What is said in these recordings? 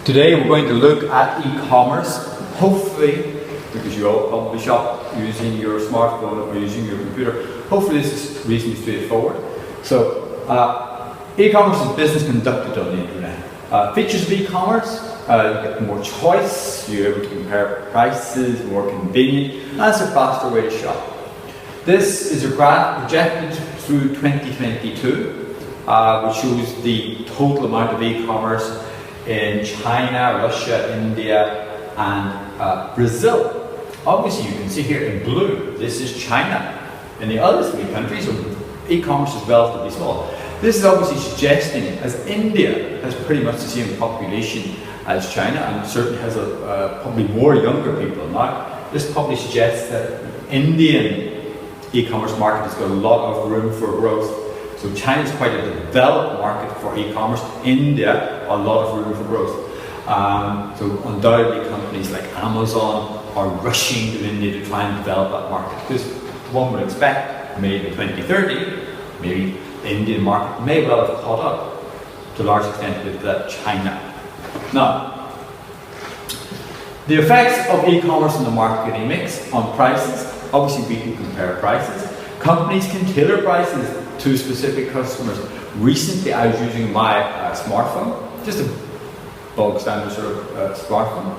Today we're going to look at e-commerce, hopefully, because you all probably shop using your smartphone or using your computer. Hopefully this is reasonably straightforward. So, e-commerce is business conducted on the internet. Features of e-commerce, you get more choice, you're able to compare prices, more convenient, and it's a faster way to shop. This is a graph projected through 2022, which shows the total amount of e-commerce in China, Russia, India, and Brazil. Obviously, you can see here in blue, this is China. In the other three countries, e-commerce is relatively small. This is obviously suggesting, as India has pretty much the same population as China, and certainly has probably more younger people now, this probably suggests that Indian e-commerce market has got a lot of room for growth. So China is quite a developed market for e-commerce. India, a lot of room for growth. So undoubtedly companies like Amazon are rushing to India to try and develop that market, because one would expect maybe 2030, maybe the Indian market may well have caught up to a large extent with China. Now, the effects of e-commerce on the marketing mix on prices, obviously we can compare prices. Companies can tailor prices to specific customers. Recently I was using my smartphone, just a bulk standard sort of smartphone,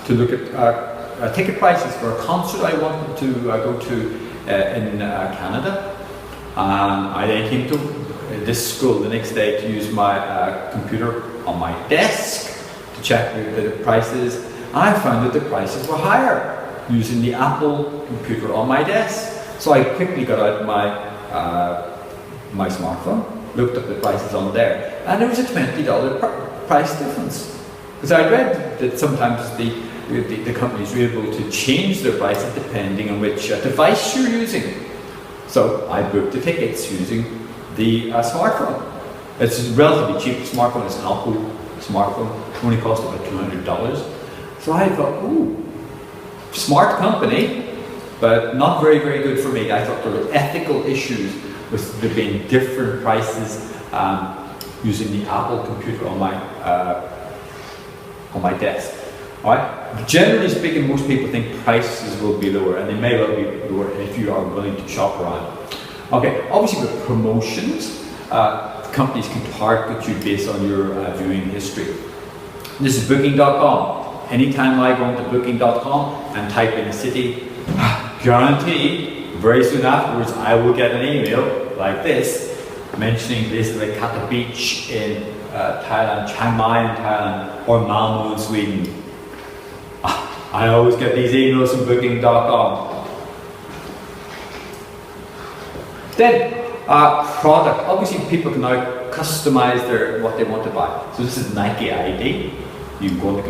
to look at ticket prices for a concert I wanted to go to in Canada. I then came to this school the next day to use my computer on my desk to check the prices. I found that the prices were higher using the Apple computer on my desk. So I quickly got out my smartphone, looked up the prices on there, and there was a $20 price difference. Because I read that sometimes the companies were able to change their prices depending on which device you're using. So I booked the tickets using the smartphone. It's a relatively cheap smartphone. It's an Apple smartphone. It only cost about $200. So I thought, ooh, smart company, but not very, very good for me. I thought there were ethical issues with there being different prices using the Apple computer on my desk. All right. Generally speaking, most people think prices will be lower, and they may well be lower if you are willing to shop around. Okay. Obviously, with promotions, companies can target you based on your viewing history. This is Booking.com. Anytime I go into Booking.com and type in a city, guarantee very soon afterwards I will get an email like this mentioning places like Kata Beach in Thailand, Chiang Mai in Thailand, or Malmo in Sweden. I always get these emails from Booking.com. Then product. Obviously people can now customize what they want to buy. So this is Nike ID. You can go on the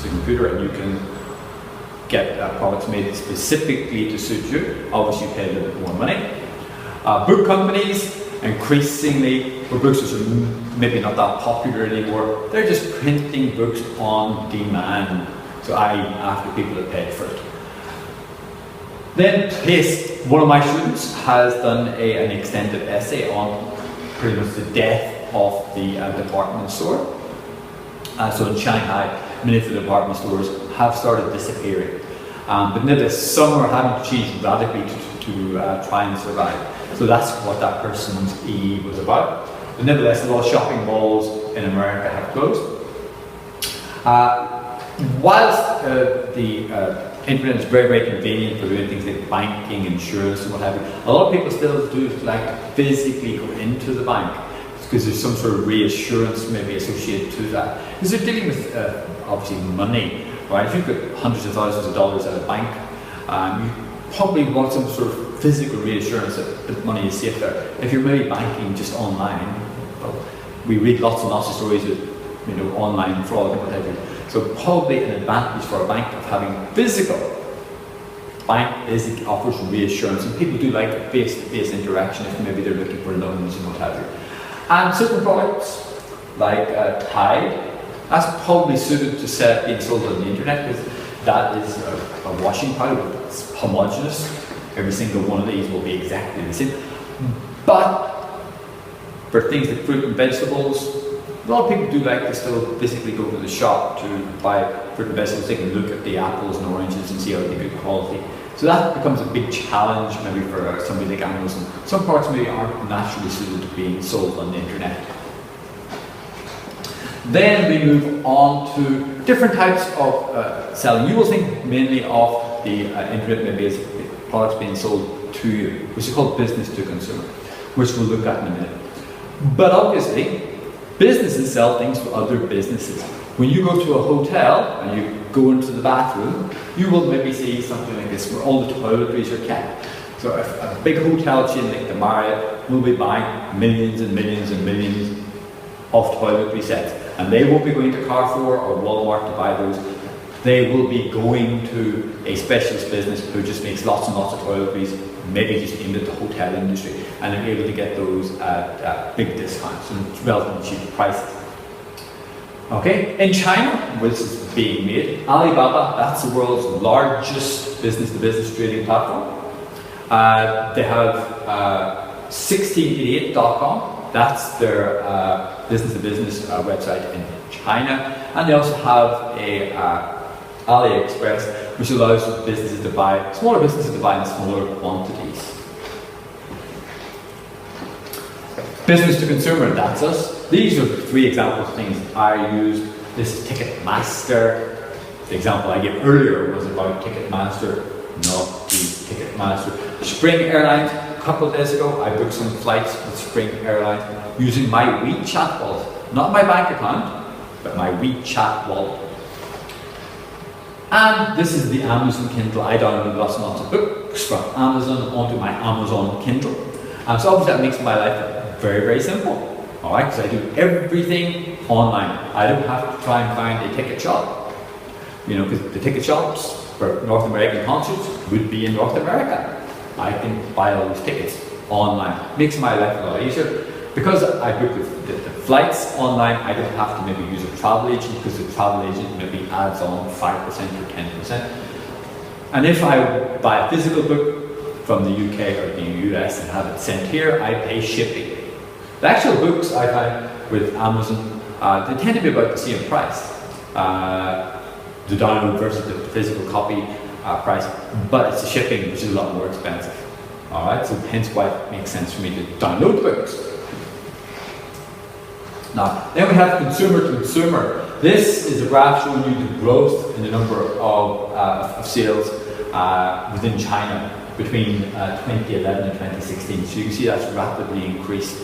computer and you can get products made specifically to suit you. Obviously you pay a little bit more money. Book companies, increasingly, or books are maybe not that popular anymore, they're just printing books on demand. So after people have paid for it. Then Paste, one of my students has done an extended essay on pretty much the death of the department store. So in Shanghai, many of the department stores have started disappearing. But nevertheless, some are having to change radically to try and survive. So that's what that person's EE was about. But nevertheless, a lot of shopping malls in America have closed. Whilst the internet is very, very convenient for doing things like banking, insurance, and what have you, a lot of people still do like to physically go into the bank because there's some sort of reassurance maybe associated to that. Because they're dealing with obviously money, right? If you've got hundreds of thousands of dollars at a bank, you probably want some sort of physical reassurance that the money is safe there. If you're maybe banking just online, well, we read lots and lots of stories of online fraud and what have you. So probably an advantage for a bank of having physical bank is it offers reassurance, and people do like a face-to-face interaction if maybe they're looking for loans and what have you. And certain products like Tide, that's probably suited to being sold on the internet because that is a washing powder that's homogeneous. Every single one of these will be exactly the same. But for things like fruit and vegetables, A lot of people do like to still physically go to the shop to buy fruit and vegetables. They can look at the apples and oranges and see are they good quality. So that becomes a big challenge maybe for somebody like Amazon. Some products maybe aren't naturally suited to being sold on the internet. Then we move on to different types of selling. You will think mainly of the internet maybe as products being sold to you, which is called business to consumer, which we'll look at in a minute. But obviously, businesses sell things to other businesses. When you go to a hotel and you go into the bathroom, you will maybe see something like this where all the toiletries are kept. So a big hotel chain like the Marriott will be buying millions and millions and millions of toiletry sets. And they won't be going to Carrefour or Walmart to buy those. They will be going to a specialist business who just makes lots and lots of toiletries, maybe just aimed at the hotel industry, and they're able to get those at big discounts and relatively cheap prices. Okay, in China, which is being made, Alibaba, that's the world's largest business-to-business trading platform. They have 1688.com, that's their business-to-business website in China, and they also have a AliExpress, which allows businesses to buy, smaller businesses to buy in smaller quantities. Business to consumer, that's us. These are 3 examples of things I use. This is Ticketmaster. The example I gave earlier was about Ticketmaster, not the Ticketmaster. Spring Airlines, a couple of days ago, I booked some flights with Spring Airlines using my WeChat wallet. Not my bank account, but my WeChat wallet. And this is the Amazon Kindle. I download lots and lots of books from Amazon onto my Amazon Kindle. So obviously that makes my life very, very simple. Alright, because I do everything online. I don't have to try and find a ticket shop. You know, because the ticket shops for North American concerts would be in North America. I can buy all those tickets online. Makes my life a lot easier. Because I book the flights online, I don't have to maybe use a travel agent, because the travel agent maybe adds on 5% or 10%. And if I buy a physical book from the UK or the US and have it sent here, I pay shipping. The actual books I find with Amazon, they tend to be about the same price. The download versus the physical copy price, but it's the shipping which is a lot more expensive. Alright, so hence why it makes sense for me to download books. Now, then we have consumer to consumer. This is a graph showing you the growth in the number of sales within China between 2011 and 2016. So you can see that's rapidly increased.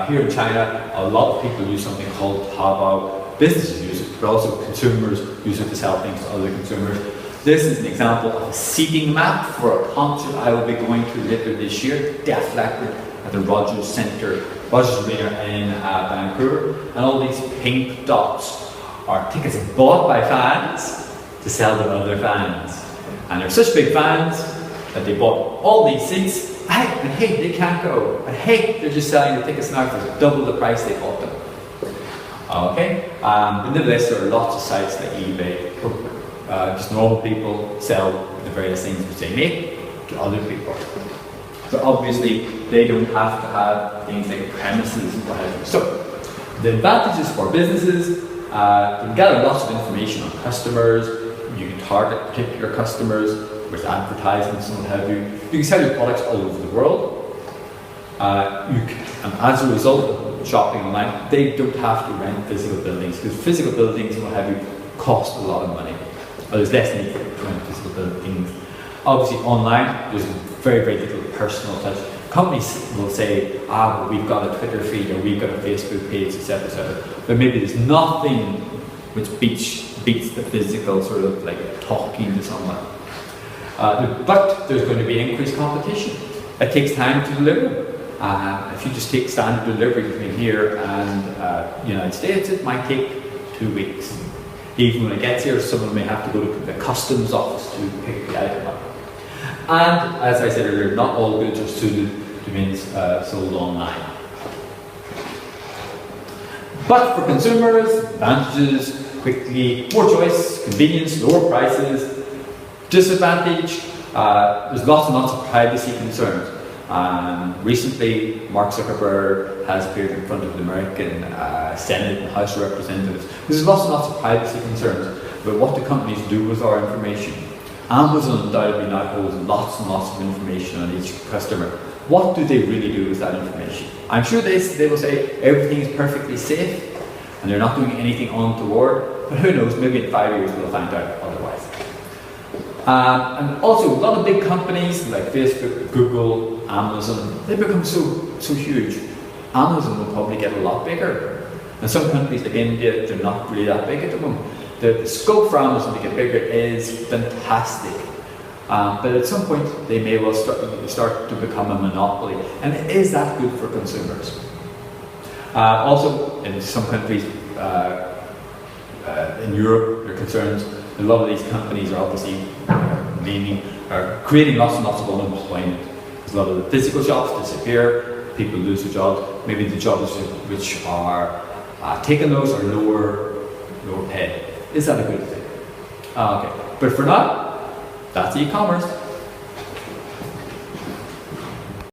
Here in China, a lot of people use something called Taobao. Businesses use it, but also consumers use it to sell things to other consumers. This is an example of a seating map for a concert I will be going to later this year, Def Leppard, at the Rogers Centre, Rogers Arena in Vancouver. And all these pink dots are tickets bought by fans to sell to other fans. And they're such big fans that they bought all these seats. And hey, they can't go. And hey, they're just selling the tickets now for double the price they bought them. Okay, but nevertheless, there are lots of sites like eBay. Just normal people sell the various things which they make to other people. So obviously, they don't have to have things like premises and what have you. So, the advantages for businesses, you can gather lots of information on customers, you can target particular customers with advertisements and what have you. You can sell your products all over the world. And as a result of shopping online, they don't have to rent physical buildings, because physical buildings and what have you cost a lot of money. Or there's less need to rent physical buildings. Obviously online, there's very, very little personal touch. Companies will say, well, we've got a Twitter feed or we've got a Facebook page, etc., etc. But maybe there's nothing which beats the physical sort of like talking to someone. But there's going to be increased competition. It takes time to deliver. If you just take standard delivery between here and the United States, it might take 2 weeks. Even when it gets here, someone may have to go to the customs office to pick the item up. And as I said earlier, not all goods are suited to being sold online. But for consumers, advantages, quickly, more choice, convenience, lower prices. Disadvantage, there's lots and lots of privacy concerns. Recently, Mark Zuckerberg has appeared in front of the American Senate and House of Representatives. There's lots and lots of privacy concerns about what the companies do with our information. Amazon undoubtedly now holds lots and lots of information on each customer. What do they really do with that information? I'm sure they will say everything is perfectly safe and they're not doing anything untoward, but who knows, maybe in 5 years we'll find out otherwise. And also, a lot of big companies like Facebook, Google, Amazon, they become so huge. Amazon will probably get a lot bigger. And some countries like India, they're not really that big at the moment. The scope for Amazon to get bigger is fantastic. But at some point, they may well start to become a monopoly. And is that good for consumers? Also, in some countries in Europe, there are concerns. A lot of these companies are obviously creating lots and lots of unemployment. A lot of the physical jobs disappear, people lose their jobs. Maybe the jobs which are taking those are lower paid. Is that a good thing? Okay, but for now, that's e-commerce.